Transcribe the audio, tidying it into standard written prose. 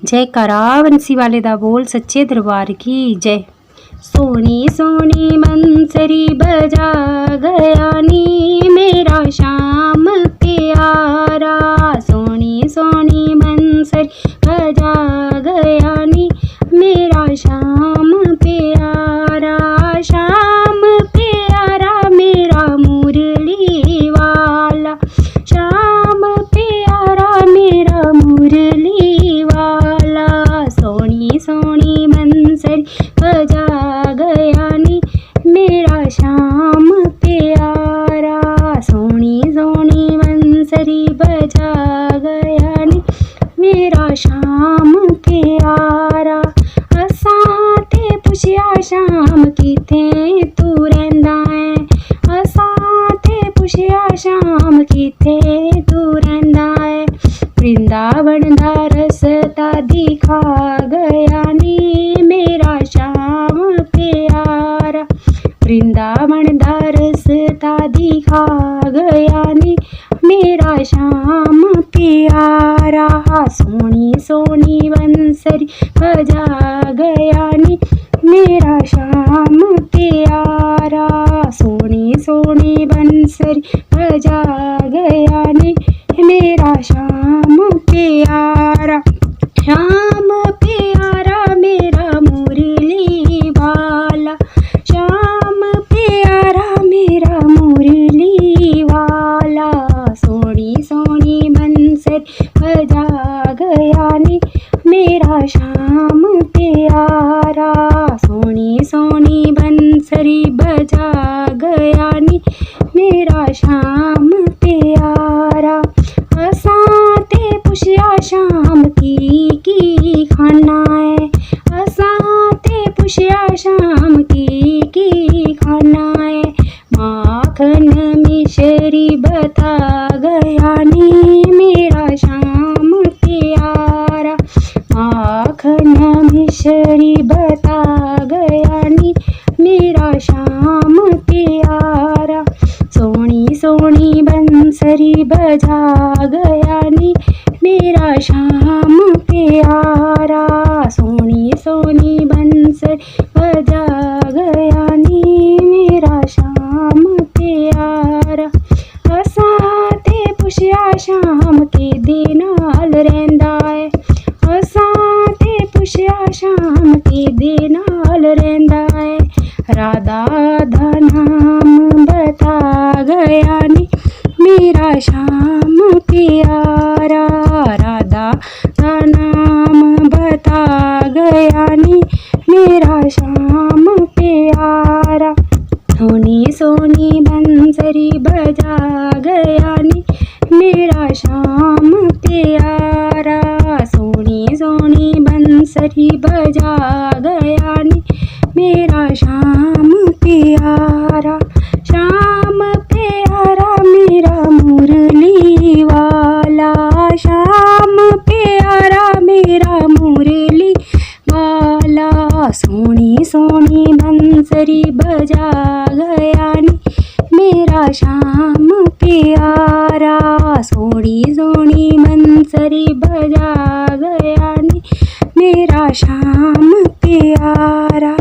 जयकारा बंसी वाले दा बोल सच्चे दरबार की जय। सोनी सोनी बंसरी बजा गया नी मेरा श्याम प्यारा। सोनी सोनी बंसरी बजा गया नी मेरा श्याम प्यारा। श्याम प्यारा मेरा मुरली वाला, श्याम प्यारा मेरा मुरली वाला। सोनी सोनी बंसरी बजा गया नी मेरा श्याम प्यारा। सोनी सोनी बंसरी बजा गया नी मेरा श्याम प्यारा। असां ते पुछया श्याम किथे तू रहिंदा है। असां ते पुछया श्याम किथे तू रहिंदा है। वृंदावन दा रस्ता दिखा गया नी मेरा श्याम प्यारा। वृंदावन दा रस्ता दिखा गया नी मेरा श्याम प्यारा। सोनी सोनी बंसरी बजा गया नी मेरा श्याम प्यारा। सोनी सोनी बंसरी बजा गया नी मेरा श्याम प्यारा। श्याम प्यारा मेरा मुरली वाला, श्याम प्यारा मेरा मुरली वाला। सोनी सोनी बंसरी बजा गया नी मेरा श्याम प्यारा। सोनी सोनी बंसरी बजा गया नी मेरा श्याम प्यारा। असां ते पुछया श्याम की खाना है। असां ते पुछया श्याम की खाना है। माखन मिश्री बता गया नी मेरा श्याम प्यारा। माखन मिश्री बता गया नी मेरा श्याम प्यारा। सोनी सोनी बंसरी बजा गया नी मेरा श्याम प्यारा। सोनी सोनी बंसरी बजा गया नी मेरा श्याम प्यारा। असां ते पुछया श्याम किदे नाल रहिंदा है। असां ते पुछया श्याम किदे नाल रहिंदा है। राधा दा नाम बता गया नी मेरा श्याम प्यारा। राधा दा नाम बता गया नी मेरा श्याम प्यारा। सोनी सोनी बंसरी बजा गया नी मेरा श्याम प्यारा। सोनी सोनी बंसरी बजा गया नी मेरा श्याम प्यारा। श्याम प्यारा मेरा मुरली वाला, श्याम प्यारा मेरा मुरली वाला। सोनी सोनी बंसरी बजा गया नी मेरा श्याम प्यारा। सोनी सोनी बंसरी बजा गया नी मेरा श्याम प्यारा।